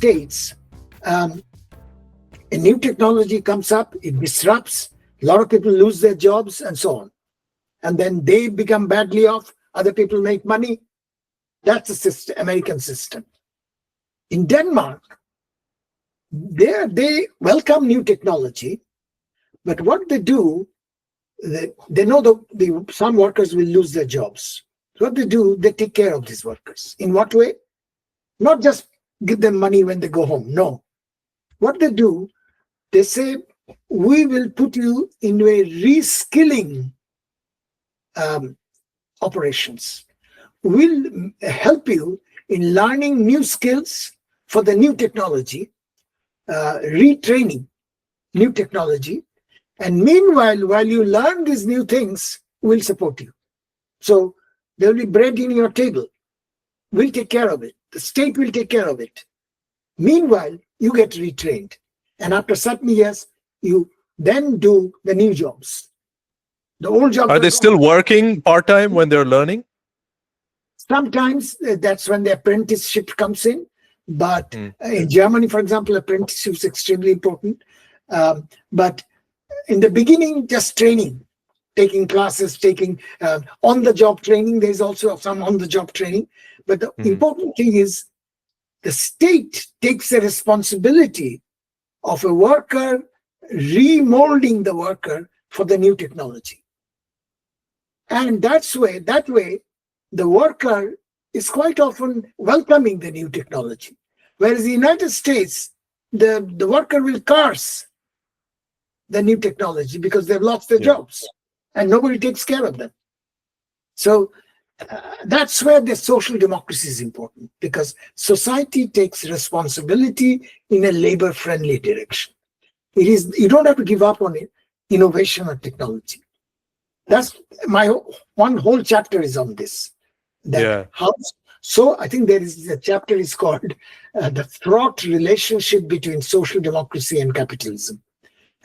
States, a new technology comes up, it disrupts, a lot of people lose their jobs and so on. And then they become badly off, other people make money. That's the system, American system. In Denmark, they welcome new technology, but what they do, they know some workers will lose their jobs. So what they do, they take care of these workers. In what way? Not just give them money when they go home. No. What they do, they say, we will put you into a reskilling operations. We'll help you in learning new skills for the new technology, retraining new technology. And meanwhile, while you learn these new things, we'll support you. So there will be bread in your table. We'll take care of it. The state will take care of it. Meanwhile, you get retrained. And after certain years, you then do the new jobs. The old jobs are they still working part-time when they're learning? Sometimes that's when the apprenticeship comes in. But in Germany, for example, apprenticeship is extremely important. But in the beginning, just training, taking classes, taking on-the-job training. There's also some on-the-job training. But the important thing is the state takes the responsibility of a worker remolding the worker for the new technology. And that way, the worker is quite often welcoming the new technology. Whereas in the United States, the worker will curse the new technology because they've lost their jobs and nobody takes care of them. So that's where the social democracy is important, because society takes responsibility in a labor-friendly direction. You don't have to give up on it, innovation or technology. That's one whole chapter is on this. So I think the chapter is called the fraught relationship between social democracy and capitalism.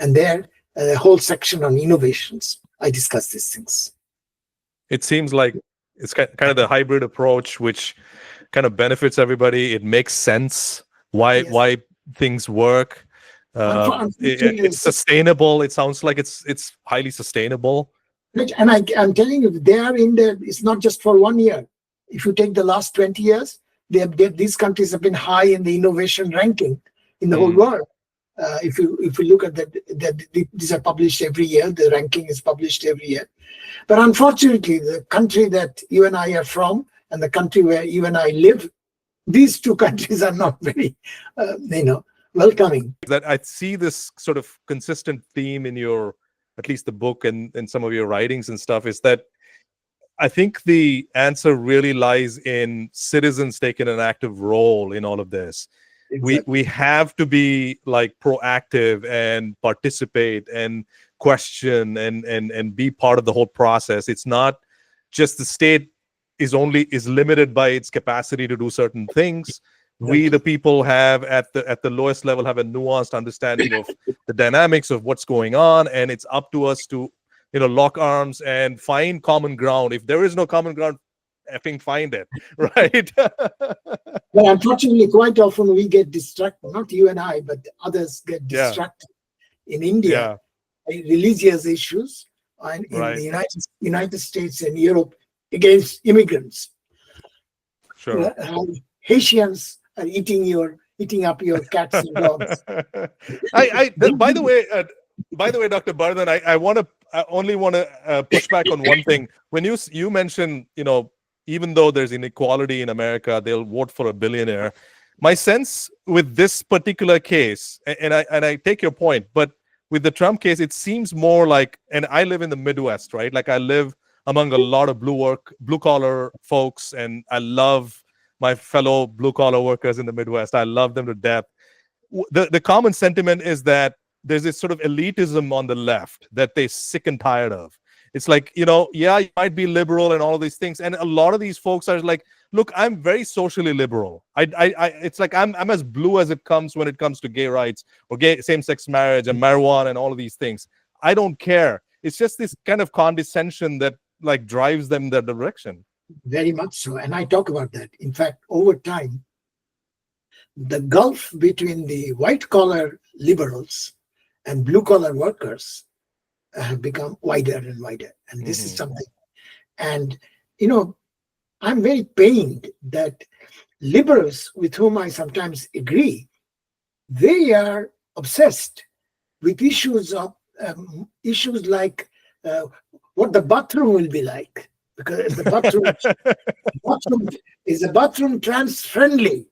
And there, a whole section on innovations. I discuss these things. It seems like it's kind of the hybrid approach, which kind of benefits everybody. It makes sense why things work. It's sustainable. It sounds like it's highly sustainable. And I'm telling you, they are in there. It's not just for 1 year. If you take the last 20 years, these countries have been high in the innovation ranking in the whole world. If you look at these are published every year. The ranking is published every year. But unfortunately, the country that you and I are from and the country where you and I live, these two countries are not very, welcoming. That I see this sort of consistent theme in your, at least the book and some of your writings and stuff, is that I think the answer really lies in citizens taking an active role in all of this. Exactly. We have to be like proactive and participate and question and be part of the whole process. It's not just the state is limited by its capacity to do certain things. We, the people, have at the lowest level have a nuanced understanding of the dynamics of what's going on, and it's up to us to lock arms and find common ground. If there is no common ground, effing find it, right? Well, unfortunately, quite often we get distracted. Not you and I, but others get distracted. In India, religious issues, and in the United States and Europe against immigrants. Sure. Haitians are eating up your cats and dogs. By the way, Dr. Bardhan, I only want to push back on one thing. When you mentioned, even though there's inequality in America, they'll vote for a billionaire. My sense with this particular case, and I take your point, but with the Trump case, it seems more like, and I live in the Midwest, right? Like I live among a lot of blue collar folks, and I love my fellow blue collar workers in the Midwest. I love them to death. The common sentiment is that there's this sort of elitism on the left that they're sick and tired of. It's like, you might be liberal and all of these things. And a lot of these folks are like, look, I'm very socially liberal. It's like I'm as blue as it comes when it comes to gay rights or gay same-sex marriage and marijuana and all of these things. I don't care. It's just this kind of condescension that like drives them in that direction. Very much so. And I talk about that. In fact, over time, the gulf between the white-collar liberals and blue-collar workers have become wider and wider. And this is something. And, I'm very pained that liberals with whom I sometimes agree, they are obsessed with issues like what the bathroom will be like, because the bathroom is a bathroom trans friendly.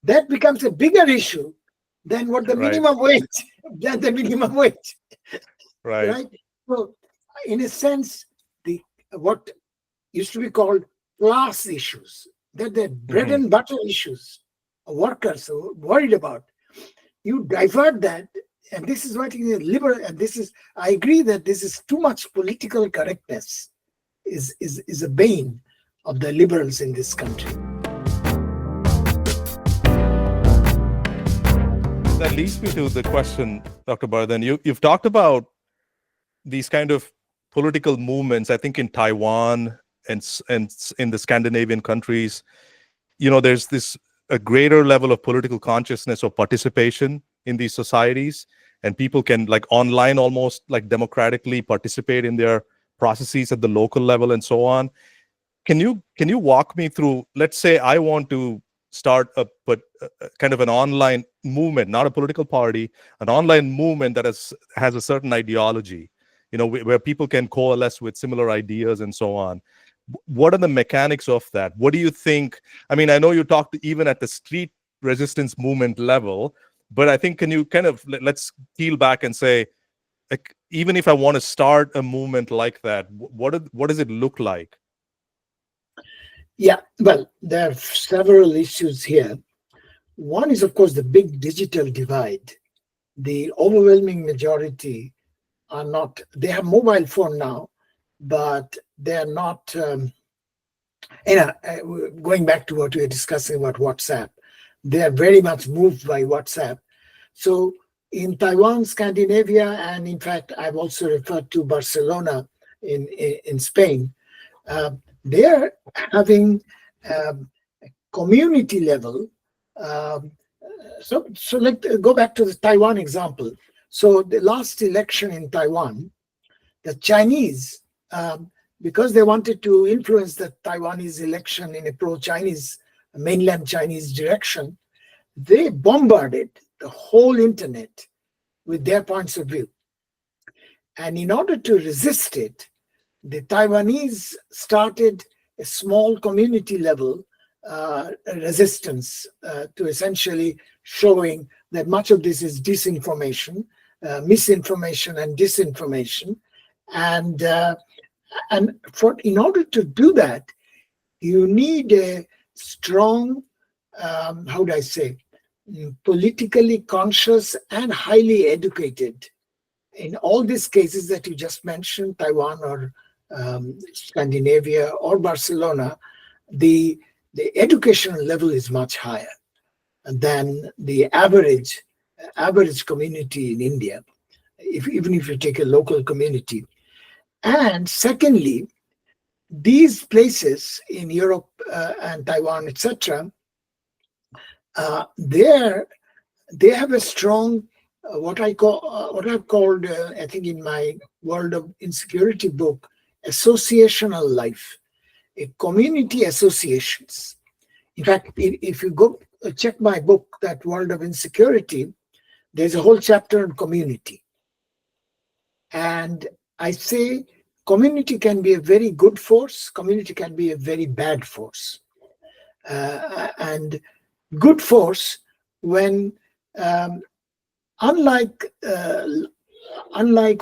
That becomes a bigger issue than what the minimum wage. Right. So, in a sense, what used to be called class issues, that the bread and butter issues workers are worried about, you divert that, and this is what is liberal. And I agree that this is too much political correctness is a bane of the liberals in this country. That leads me to the question, Dr. Bardhan. You've talked about these kind of political movements, I think in Taiwan and in the Scandinavian countries. There's a greater level of political consciousness or participation in these societies, and people can, like, online almost like democratically participate in their processes at the local level and so on. Can you walk me through, let's say I want to start a kind of an online movement, not a political party, an online movement that has a certain ideology, where people can coalesce with similar ideas and so on. What are the mechanics of that? What do you think? I mean, I know you talked even at the street resistance movement level, but I think, can you kind of, let's peel back and say, like, even if I want to start a movement like that, what does it look like? Yeah, well, there are several issues here. One is, of course, the big digital divide. The overwhelming majority are not, they have mobile phone now, but they're not, going back to what we were discussing about WhatsApp, they are very much moved by WhatsApp. So in Taiwan, Scandinavia, and in fact, I've also referred to Barcelona in Spain, they're having community level. So let's go back to the Taiwan example. So the last election in Taiwan, the Chinese, because they wanted to influence the Taiwanese election in a pro-Chinese, mainland Chinese direction, they bombarded the whole internet with their points of view. And in order to resist it, the Taiwanese started a small community level resistance to essentially showing that much of this is disinformation, misinformation and disinformation. And in order to do that, you need a strong, politically conscious and highly educated. In all these cases that you just mentioned, Taiwan or Scandinavia or Barcelona, the educational level is much higher than the average community in India, even if you take a local community. And secondly, these places in Europe and Taiwan, etc., they have a strong what I've called, I think in my World of Insecurity book, associational life, a community associations. In fact, if you go check my book, that World of Insecurity, there's a whole chapter on community. And I say community can be a very good force, community can be a very bad force. And good force when, unlike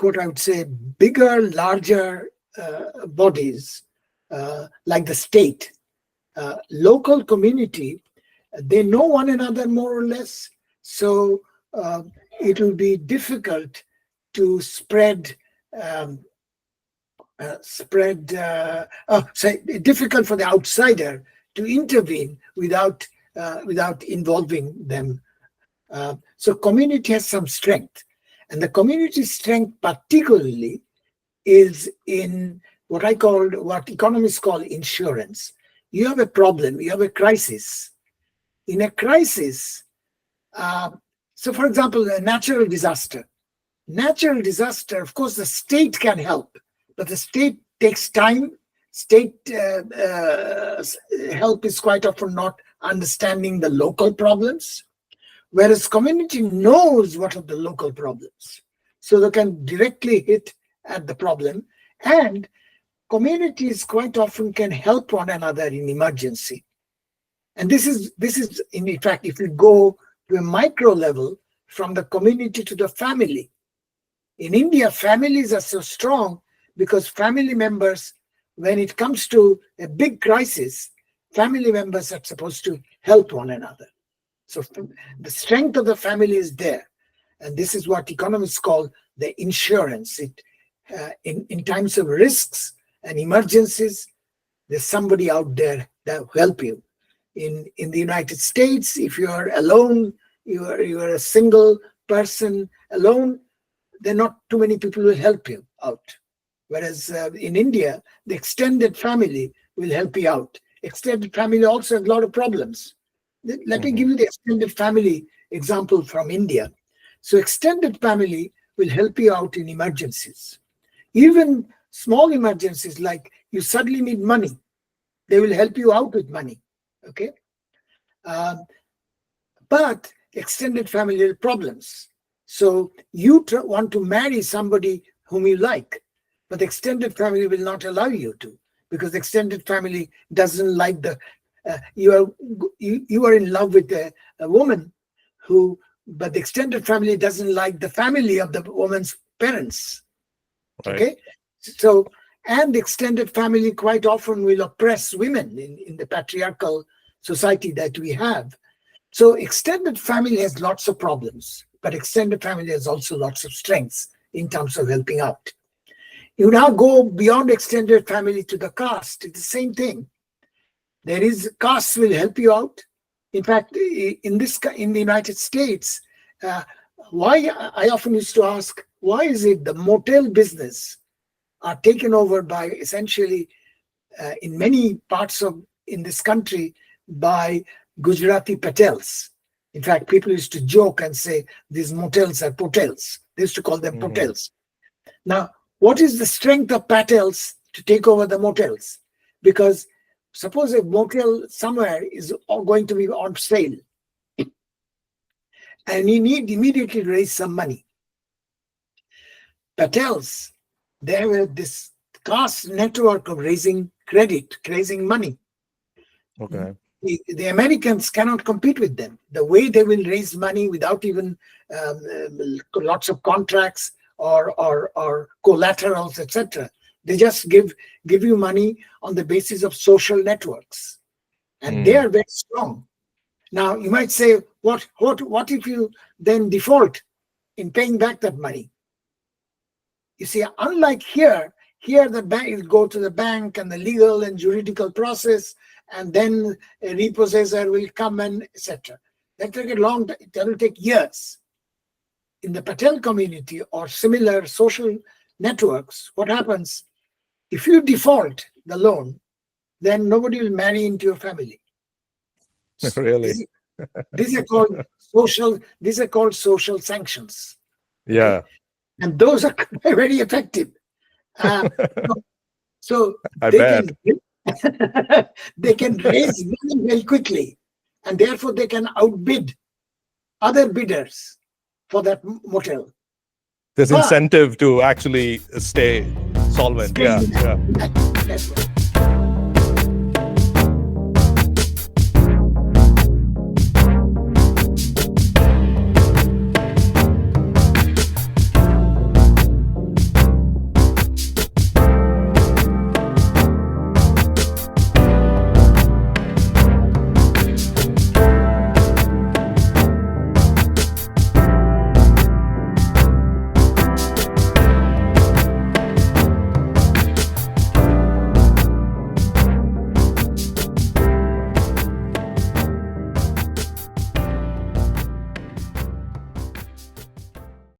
what I would say, bigger, larger bodies like the state, local community, they know one another more or less. So it will be difficult to spread difficult for the outsider to intervene without involving them. So community has some strength, and the community strength particularly is in what economists call insurance. You have a problem, you have a crisis. in a crisis, so for example, a natural disaster. Natural disaster, of course, the state can help, but the state takes time. State help is quite often not understanding the local problems, whereas community knows what are the local problems. So they can directly hit at the problem, and communities quite often can help one another in emergency. And this is in fact, if you go to a micro level, from the community to the family. In India, families are so strong because family members, when it comes to a big crisis, family members are supposed to help one another. So the strength of the family is there. And this is what economists call the insurance. In times of risks and emergencies, there's somebody out there that will help you. In the United States, if you are alone, you are a single person alone, there are not too many people who will help you out. Whereas in India, the extended family will help you out. Extended family also has a lot of problems. Let me give you the extended family example from India. So extended family will help you out in emergencies. Even small emergencies, like you suddenly need money, they will help you out with money. Okay? But extended family have problems. So you want to marry somebody whom you like, but the extended family will not allow you to, because the extended family doesn't like you are in love with a woman but the extended family doesn't like the family of the woman's parents. Right. Okay, so and the extended family quite often will oppress women in the patriarchal society that we have. So extended family has lots of problems, but extended family has also lots of strengths in terms of helping out. You now go beyond extended family to the caste. It's the same thing. There is castes will help you out. In fact, in the United States, why I often used to ask, why is it the motel business are taken over by essentially in many parts in this country by Gujarati Patels. In fact, people used to joke and say these motels are potels. They used to call them potels. Now, what is the strength of Patels to take over the motels? Because suppose a motel somewhere is going to be on sale and you need immediately to raise some money. Patels, they have this caste network of raising credit, raising money. Okay. The Americans cannot compete with them. The way they will raise money without even lots of contracts or collaterals, etc. They just give you money on the basis of social networks, and they are very strong. Now you might say, what if you then default in paying back that money? You see, unlike here the bank will go to the bank and the legal and juridical process, and then a repossessor will come and etc. That will take a long time. That will take years. In the Patel community or similar social networks, what happens? If you default the loan, then nobody will marry into your family. Really? These are called social sanctions. Yeah. Okay? And those are very effective. So they can raise money very quickly, and therefore they can outbid other bidders for that motel. There's incentive to actually stay solvent. Yeah. That's right.